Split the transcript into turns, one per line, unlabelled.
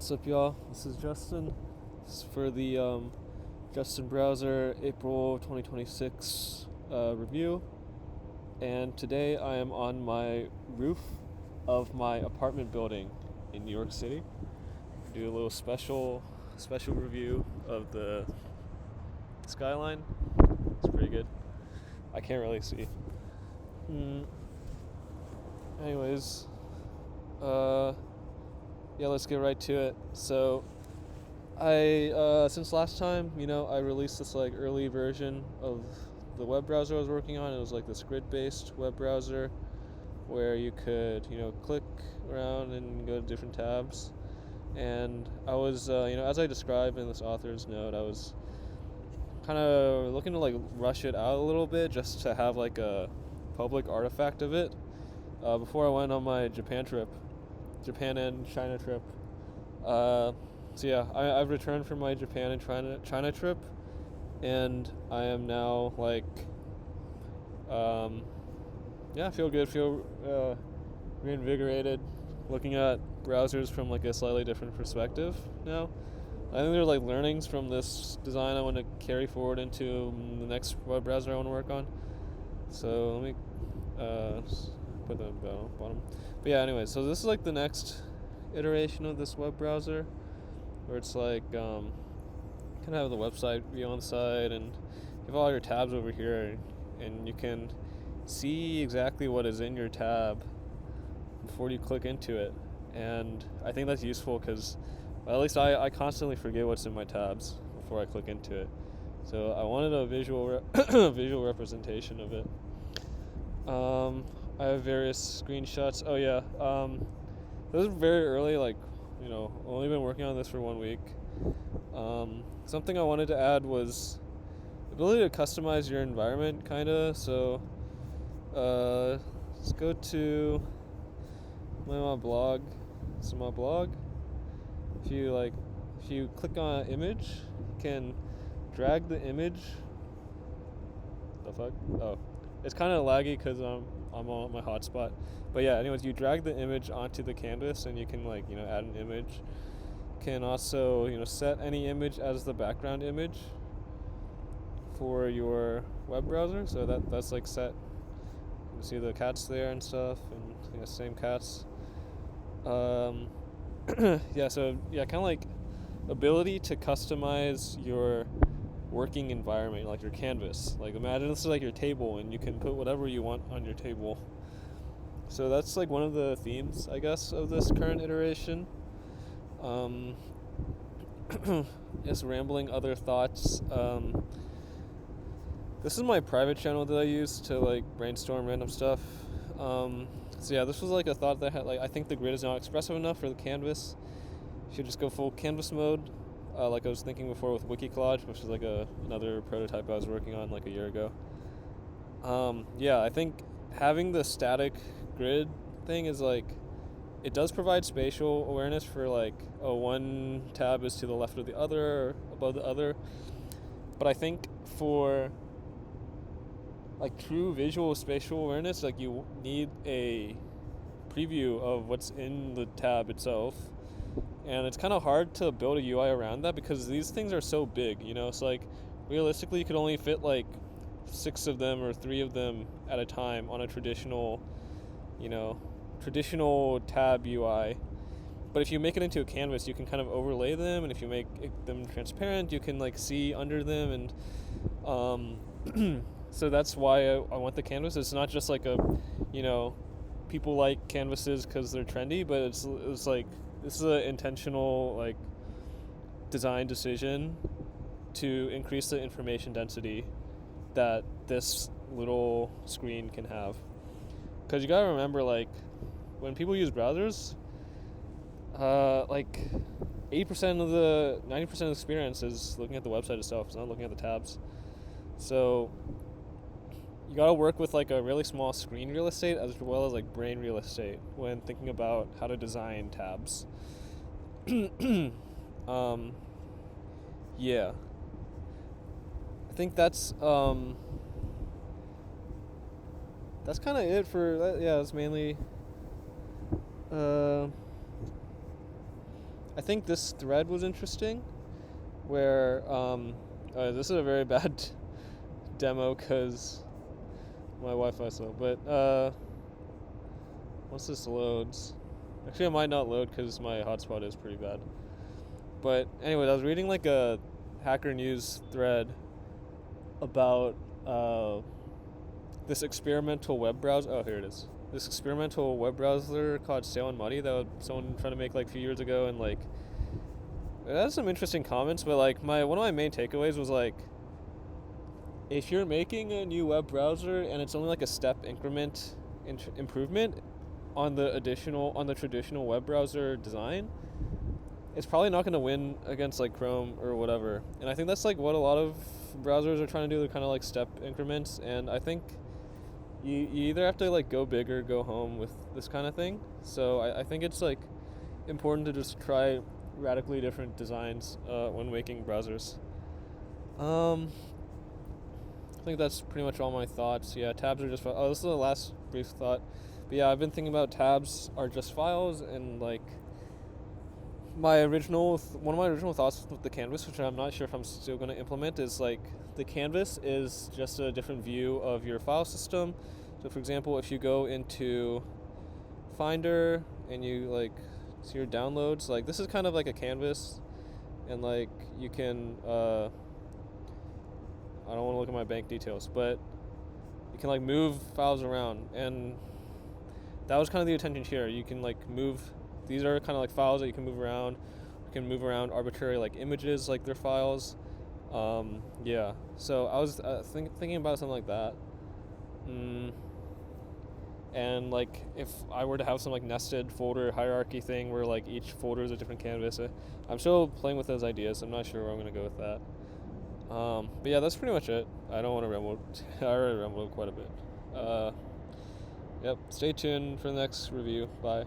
What's up, y'all? This is Justin. This is for the Justin Browser April 2026 review. And today I am on my roof of my apartment building in New York City. Do a little special review of the skyline. It's pretty good. I can't really see. Anyways, yeah, let's get right to it. So, I since last time, I released this early version of the web browser I was working on. It was like this grid-based web browser where you could, click around and go to different tabs. And I was, as I described in this author's note, I was kind of looking to rush it out a little bit just to have a public artifact of it before I went on my Japan and China trip. So yeah, I've returned from my Japan and China trip, and I am now I feel good, feel reinvigorated, looking at browsers from a slightly different perspective now. I think there are learnings from this design I want to carry forward into the next web browser I want to work on. So let me put that bottom. But yeah, anyway, so this is the next iteration of this web browser, where it's kind of have the website view on the side, and you have all your tabs over here, and you can see exactly what is in your tab before you click into it. And I think that's useful because, well, at least I constantly forget what's in my tabs before I click into it. So I wanted a visual visual representation of it. I have various screenshots. Oh yeah, this is very early. Only been working on this for 1 week. Something I wanted to add was the ability to customize your environment, kinda. So, let's go to my blog. So my blog, if you click on an image, you can drag the image. The fuck? Oh, it's kind of laggy because I'm on my hotspot. But yeah, anyways, you drag the image onto the canvas, and you can add an image. Can also set any image as the background image for your web browser. So that's set. You can see the cats there and stuff, and same cats. Yeah, so yeah, kind of ability to customize your working environment, your canvas. Imagine this is your table, and you can put whatever you want on your table. So that's one of the themes, I guess, of this current iteration. Just rambling other thoughts. This is my private channel that I use to brainstorm random stuff. So yeah, this was a thought that I had. I think the grid is not expressive enough for the canvas. Should just go full canvas mode. I was thinking before with WikiCollage, which is another prototype I was working on a year ago. Yeah, I think having the static grid thing is it does provide spatial awareness for one tab is to the left of the other or above the other. But I think for true visual spatial awareness, you need a preview of what's in the tab itself. And it's kind of hard to build a UI around that because these things are so big, So realistically, you could only fit 6 of them or 3 of them at a time on a traditional tab UI. But if you make it into a canvas, you can kind of overlay them, and if you make them transparent, you can see under them, and so that's why I want the canvas. It's not just people like canvases because they're trendy, but it's this is an intentional design decision to increase the information density that this little screen can have. Because you gotta remember, when people use browsers, 90% of the experience is looking at the website itself. It's not looking at the tabs. So you gotta work with a really small screen real estate as well as brain real estate when thinking about how to design tabs. Yeah. I think that's kind of it for yeah. It's mainly I think this thread was interesting, where this is a very bad demo because my Wi-Fi slow. But once this loads, actually, it might not load because my hotspot is pretty bad. But anyway, I was reading like a Hacker News thread about this experimental web browser. Oh, here it is. This experimental web browser called Sail and Muddy that someone tried to make like a few years ago, and like it has some interesting comments. But like one of my main takeaways was like, if you're making a new web browser and it's only like a step increment improvement on the traditional web browser design, it's probably not going to win against like Chrome or whatever. And I think that's like what a lot of browsers are trying to do. They're kind of like step increments, and I think you either have to like go big or go home with this kind of thing. So I think it's like important to just try radically different designs when making browsers. I think that's pretty much all my thoughts. Yeah, tabs are just this is the last brief thought. But yeah, I've been thinking about tabs are just files, and like one of my original thoughts with the canvas, which I'm not sure if I'm still going to implement, is like the canvas is just a different view of your file system. So for example, if you go into Finder and you like see your downloads, like this is kind of like a canvas, and like you can I don't want to look at my bank details, but you can like move files around, and that was kind of the intention here. You can like move, these are kind of like files that you can move around. You can move around arbitrary like images, like their files. Yeah, so I was thinking about something like that. And like if I were to have some like nested folder hierarchy thing where like each folder is a different canvas, I'm still playing with those ideas. I'm not sure where I'm going to go with that. But yeah, that's pretty much it. I don't want to ramble. I already rambled quite a bit. Yep, stay tuned for the next review. Bye.